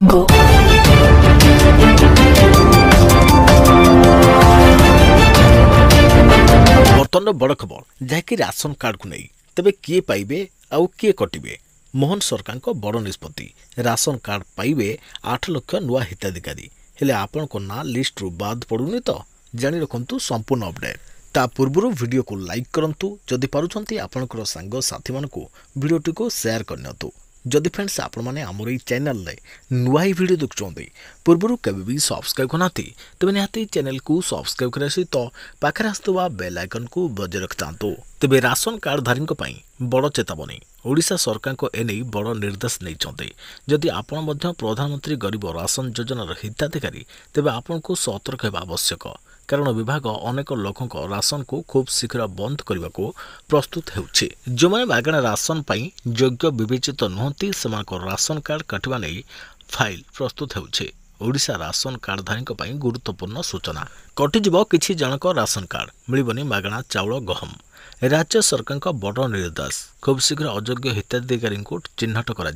Go. बर्तमान बड़ खबर जहाँकि राशन कार्ड को नहीं तेबे किए पाइबे आउ किए कटिबे। मोहन सरकार को बड़ निष्पत्ति राशन कार्ड पाइबे 8 लाख नुआ हिताधिकारी हेले आपण को ना लिस्ट रु बाद पड़ुनी तो जानि रखंतु संपूर्ण अपडेट। ता पूर्व वीडियो को लाइक करंतु जदि पारुछंती आपनकर सांग साथी मानकु वीडियोटी को शेयर करनियतु। जदि फ्रेंड्स आपण माने हमर ई चैनल रे नुआ ही वीडियो देखुछंती पूर्व केबे भी सब्सक्राइब करनाती तबे निहाती चैनल को सब्सक्राइब करे सहित पाखरे आस्तुवा बेल आइकन को बजे रखतांतु। तेबे राशन कार्ड धारी पई बड़ चेतावनी ओडिशा सरकार को एने बड़ निर्देश नहीं। जदि आपण मध्य प्रधानमंत्री गरीब राशन योजनार हिताधिकारी तेबे आपण को सतर्क हेबा आवश्यक कारण विभाग अनेक लोकों राशन को खूब शीघ्र बंद करने को प्रस्तुत होउछि। जो माने मागणा राशन पाई योग्य विवेचित नुहंती सेमानक राशन कार्ड काटिबा नै फाइल प्रस्तुत होउछि। ओडिशा राशन कार्डधारी पई गुरुत्वपूर्ण सूचना कटिजिब किछि जनक राशन कार्ड मिलिबनी मागणा चाउल गहम। राज्य सरकार का बड़ निर्देश खूब शीघ्र अयोग्य हिताधिकारी को चिन्हट करा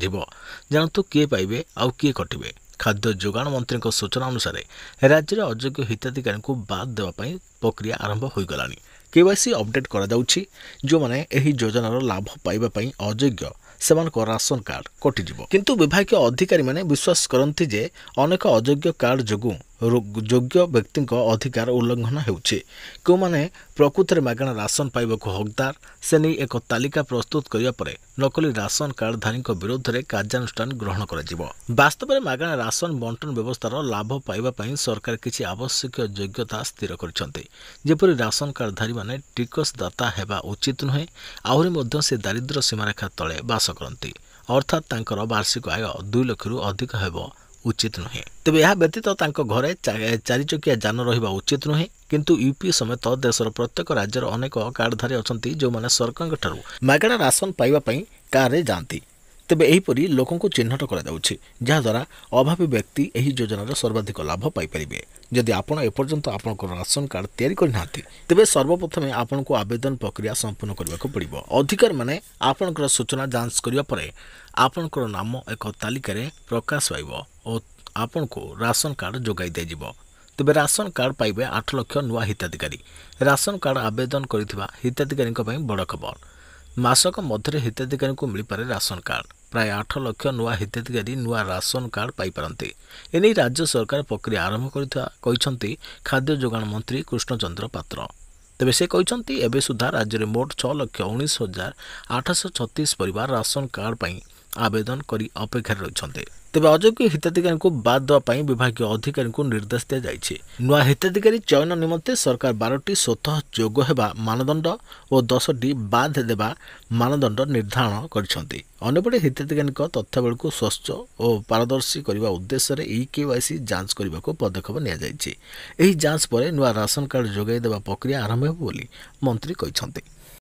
जानतु किए पाइबे आउ किए कटिबे। खाद्य जोगाण मंत्री सूचना अनुसार राज्य में अयोग्य हिताधिकारी को बाद देवाई प्रक्रिया आरंभ हो गलानी। केवाईसी अपडेट करा जाउछि। जो माने एही योजनार लाभ पाइबा पई अयोग्य सेमानक राशन कार्ड कटिजिब किंतु विभागीय अधिकारी माने विश्वास करती जे अनेक अयोग्य कार्ड जोगु योग्य व्यक्ति अधिकार उल्लंघन होउछि। को माने प्रकृति मागणा राशन पाइबाक हकदार से नहीं एक तालिका प्रस्तुत करिया परे नकली राशन कार्डधारी विरोध में कार्यानुष्ठान ग्रहण करा। वास्तव में मागणा राशन बंटन व्यवस्थार लाभ पाइबा पई सरकार किछि आवश्यक योग्यता स्थिर करिसेंति। जेपरि राशन कार्डधारी माने टिकसदाता हेबा उचित नुहे आहुरी मध्य से दारिद्र्य सीमारेखा तले बास करती अर्थात तांकर वार्षिक आय 2 लाख रु अधिक हेबा उचित नुहे। तेबे यह व्यतीत तांको घरे 4 चकिया जान रहिबा उचित नुहे किंतु यूपी समेत देशर प्रत्येक राज्यर अनेक कार्डधारी अछंती जो माने सरकार ठारू मागणा राशन पाइबा पई कार जाती। तेबे एहीपरि लोकों को चिन्हट करा जाउछि जहाद्वारा अभावी व्यक्ति एही योजनार सर्वाधिक लाभ पाई परिबे। जदि आपण एपर्यंत आपनकर राशन कार्ड तैयारी करनाथि तेबे सर्वप्रथमे आपनको आवेदन प्रक्रिया संपूर्ण करबाको पड़िबो। अधिकारी माने आपनकर सूचना जांच करिया परे आपनकर नाम एक तालिका रे प्रकाश पाइबो और आपनको राशन कार्ड जोगाई दिजिबो। तेबे राशन कार्ड पाइबे 8 लाख नुआ हिताधिकारी। राशन कार्ड आवेदन करिथिबा हिताधिकारी पई बड़ खबर मासक मध्य हिताधिकारी को मिल पारे राशन कार्ड। प्राय 8 लाख नुआ हिताधिकारी नुआ राशन कार्ड पाई पारंती। एने राज्य सरकार प्रक्रिया आरंभ करिथि खाद्य जोगाण मंत्री कृष्णचंद्र पात्र। तेबे से कहते एबे सुधा राज्य में मोट 6,19,836 परिवार राशन कार्ड पाई आवेदन करी अपेक्षा रही। तेबे अयोग्य हिताधिकारी को बाद देवाई विभागीय अधिकारी को निर्देश दिया जाइछि। नुआ हिताधिकारी चयन निमंते सरकार 12टी स्वतः जोग हेबा मानदंड और 10टी बाद देवा मानदंड निर्धारण करिसेंति। अन्यपटे हिताधिकारी तथ्यावली को स्वच्छ और पारदर्शी करने उद्देश्य केवाईसी जांच करने को पदक्षेप निया जाइछि। एही जांच पर नुआ राशन कार्ड जोगाई देवा प्रक्रिया आरंभ हेबो बोली मंत्री कहिसेंति।